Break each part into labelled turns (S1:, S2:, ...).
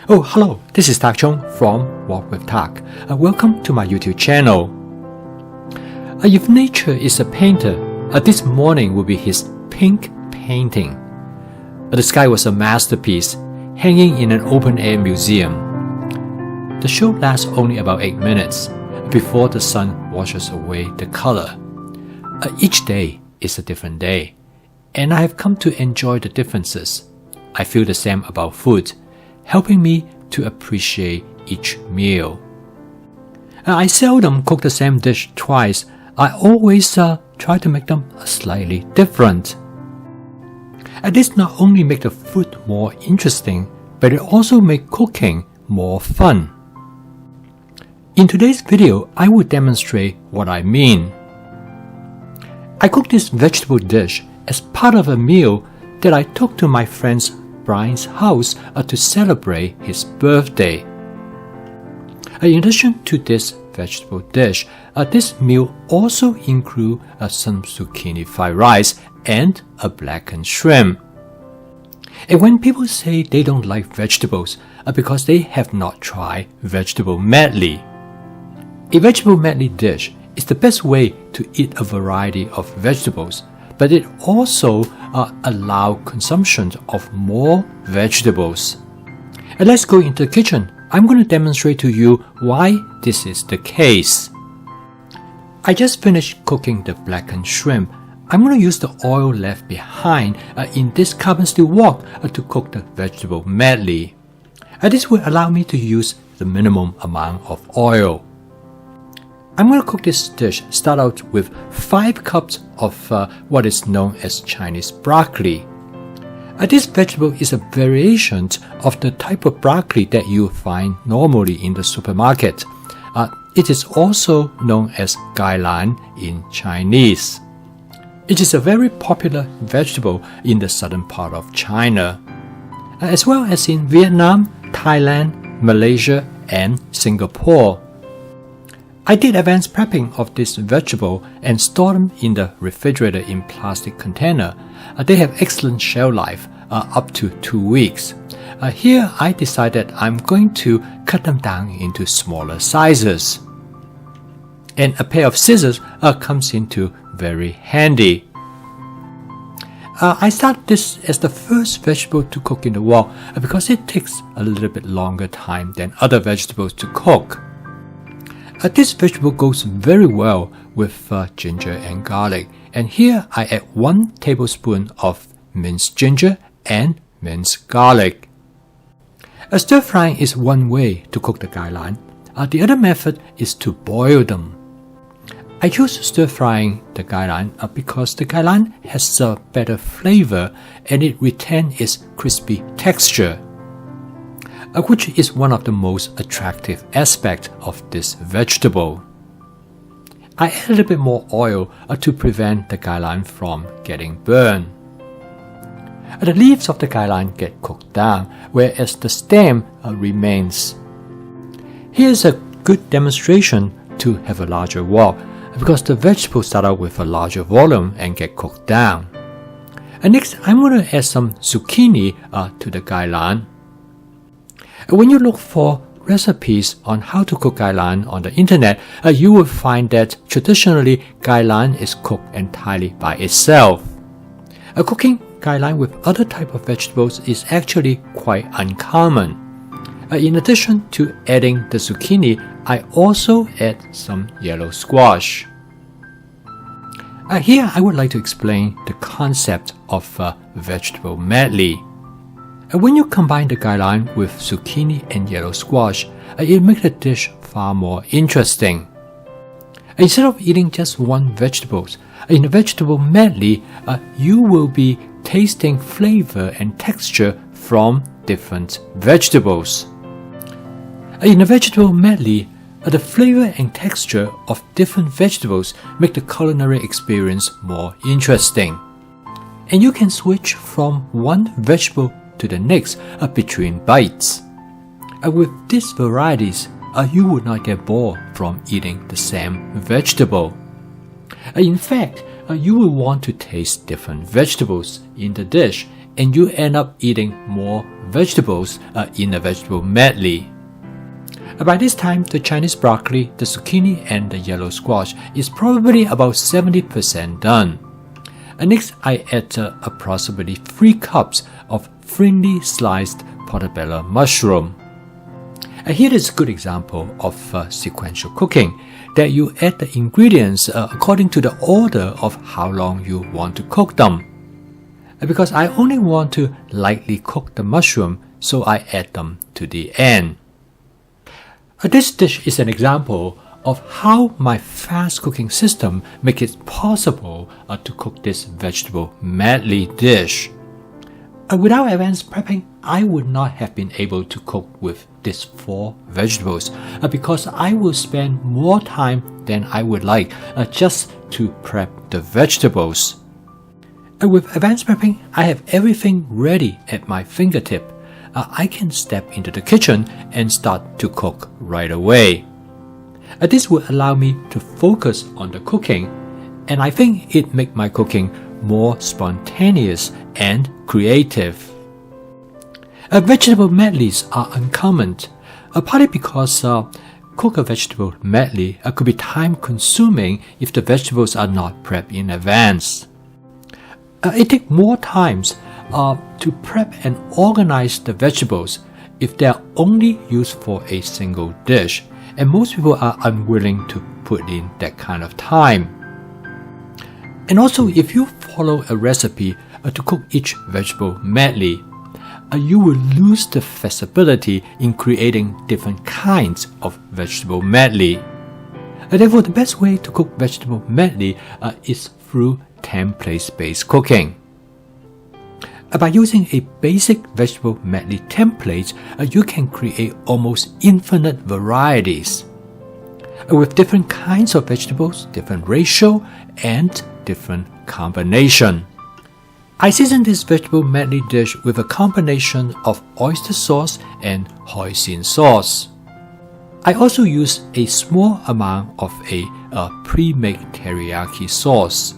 S1: Oh, hello, this is Tak Chung from Walk with Tak. Welcome to my YouTube channel. If nature is a painter, this morning will be his pink painting. The sky was a masterpiece, hanging in an open-air museum. The show lasts only about 8 minutes before the sun washes away the color. Each day is a different day, and I have come to enjoy the differences. I feel the same about food, helping me to appreciate each meal. I seldom cook the same dish twice. I always try to make them slightly different. This not only makes the food more interesting, but it also makes cooking more fun. In today's video, I will demonstrate what I mean. I cooked this vegetable dish as part of a meal that I took to my friend's Brian's house to celebrate his birthday. In addition to this vegetable dish, this meal also includes some zucchini fried rice and a blackened shrimp. And when people say they don't like vegetables because they have not tried vegetable medley, a vegetable medley dish is the best way to eat a variety of vegetables, but it also allows consumption of more vegetables. And let's go into the kitchen. I'm going to demonstrate to you why this is the case. I just finished cooking the blackened shrimp. I'm going to use the oil left behind in this carbon steel wok to cook the vegetable medley. This will allow me to use the minimum amount of oil. I'm going to cook this dish. Start out with 5 cups of what is known as Chinese broccoli. This vegetable is a variation of the type of broccoli that you find normally in the supermarket. It is also known as gailan in Chinese. It is a very popular vegetable in the southern part of China, as well as in Vietnam, Thailand, Malaysia, and Singapore. I did advanced prepping of this vegetable and stored them in the refrigerator in plastic container. They have excellent shelf life, up to 2 weeks. Here I decided I'm going to cut them down into smaller sizes. And a pair of scissors comes into very handy. I start this as the first vegetable to cook in the wok because it takes a little bit longer time than other vegetables to cook. This vegetable goes very well with ginger and garlic, and here I add 1 tablespoon of minced ginger and minced garlic. Stir frying is one way to cook the gailan. The other method is to boil them. I choose stir frying the gailan because the gailan has a better flavor and it retains its crispy texture, which is one of the most attractive aspects of this vegetable. I add a little bit more oil to prevent the gailan from getting burned. The leaves of the gailan get cooked down, whereas the stem remains. Here's a good demonstration to have a larger wok, because the vegetables start out with a larger volume and get cooked down. And next, I'm going to add some zucchini to the gailan. When you look for recipes on how to cook gailan on the internet, you will find that traditionally gailan is cooked entirely by itself. Cooking gailan with other type of vegetables is actually quite uncommon. In addition to adding the zucchini, I also add some yellow squash. Here I would like to explain the concept of vegetable medley. When you combine the gailan with zucchini and yellow squash, it makes the dish far more interesting. Instead of eating just one vegetable, in a vegetable medley, you will be tasting flavor and texture from different vegetables. In a vegetable medley, the flavor and texture of different vegetables make the culinary experience more interesting. And you can switch from one vegetable to the next between bites. With these varieties, you would not get bored from eating the same vegetable. In fact, you will want to taste different vegetables in the dish and you end up eating more vegetables in a vegetable medley. By this time, the Chinese broccoli, the zucchini, and the yellow squash is probably about 70% done. Next, I add approximately 3 cups of thinly sliced portobello mushroom. Here is a good example of sequential cooking, that you add the ingredients according to the order of how long you want to cook them. Because I only want to lightly cook the mushroom, so I add them to the end. This dish is an example of how my fast cooking system makes it possible to cook this vegetable medley dish. Without advanced prepping, I would not have been able to cook with these 4 vegetables because I will spend more time than I would like just to prep the vegetables. With advanced prepping, I have everything ready at my fingertip. I can step into the kitchen and start to cook right away. This will allow me to focus on the cooking, and I think it makes my cooking more spontaneous and creative. Vegetable medleys are uncommon, partly because cook a vegetable medley could be time-consuming if the vegetables are not prepped in advance. It takes more time to prep and organize the vegetables if they are only used for a single dish, and most people are unwilling to put in that kind of time. And also, if you follow a recipe to cook each vegetable medley, you will lose the flexibility in creating different kinds of vegetable medley. Therefore, the best way to cook vegetable medley is through template-based cooking. By using a basic vegetable medley template, you can create almost infinite varieties with different kinds of vegetables, different ratio, and different combination. I season this vegetable medley dish with a combination of oyster sauce and hoisin sauce. I also use a small amount of a pre-made teriyaki sauce.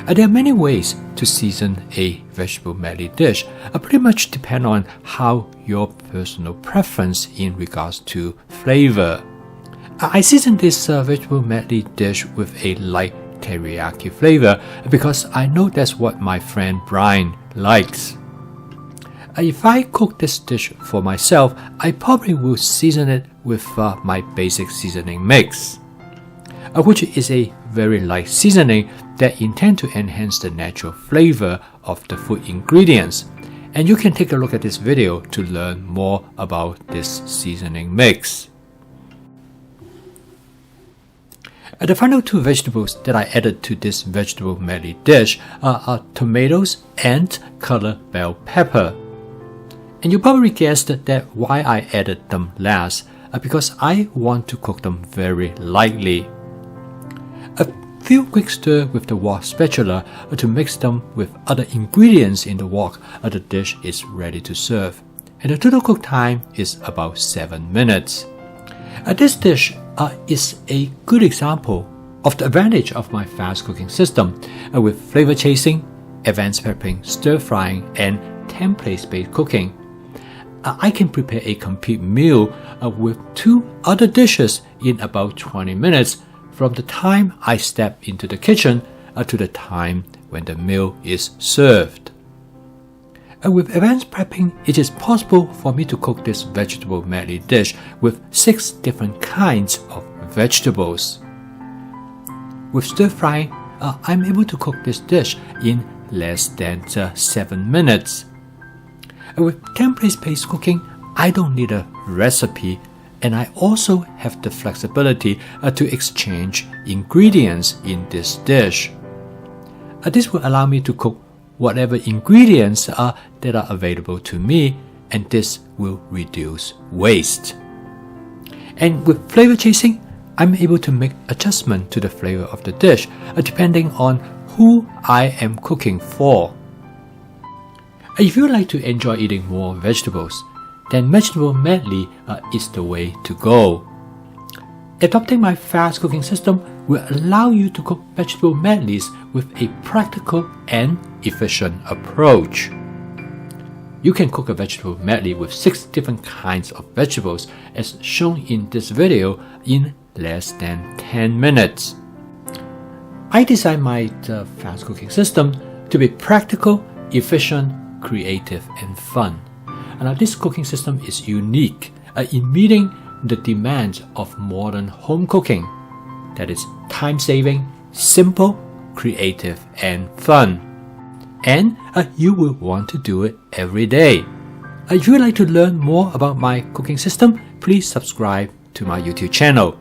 S1: There are many ways to season a vegetable medley dish, pretty much depend on how your personal preference in regards to flavor. I season this vegetable medley dish with a light teriyaki flavor because I know that's what my friend Brian likes. If I cook this dish for myself, I probably will season it with my basic seasoning mix, which is a very light seasoning that intend to enhance the natural flavor of the food ingredients. And you can take a look at this video to learn more about this seasoning mix. The final 2 vegetables that I added to this vegetable medley dish are tomatoes and colored bell pepper. And you probably guessed that why I added them last, because I want to cook them very lightly. A few quick stir with the wok spatula to mix them with other ingredients in the wok, the dish is ready to serve. And the total cook time is about 7 minutes. This dish is a good example of the advantage of my fast cooking system with flavor chasing, advanced prepping, stir frying, and template-based cooking. I can prepare a complete meal with 2 other dishes in about 20 minutes from the time I step into the kitchen to the time when the meal is served. With advanced prepping, it is possible for me to cook this vegetable medley dish with 6 different kinds of vegetables. With stir frying, I'm able to cook this dish in less than 7 minutes. With template-based cooking, I don't need a recipe, and I also have the flexibility to exchange ingredients in this dish. This will allow me to cook whatever ingredients that are available to me, and this will reduce waste. And with flavor chasing, I'm able to make adjustment to the flavor of the dish depending on who I am cooking for. If you like to enjoy eating more vegetables, then vegetable medley is the way to go. Adopting my fast cooking system will allow you to cook vegetable medleys with a practical and efficient approach. You can cook a vegetable medley with 6 different kinds of vegetables as shown in this video in less than 10 minutes. I designed my fast cooking system to be practical, efficient, creative, and fun. And this cooking system is unique in meeting the demands of modern home cooking. That is time-saving, simple, creative, and fun. And you will want to do it every day. If you would like to learn more about my cooking system, please subscribe to my YouTube channel.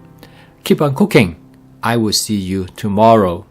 S1: Keep on cooking. I will see you tomorrow.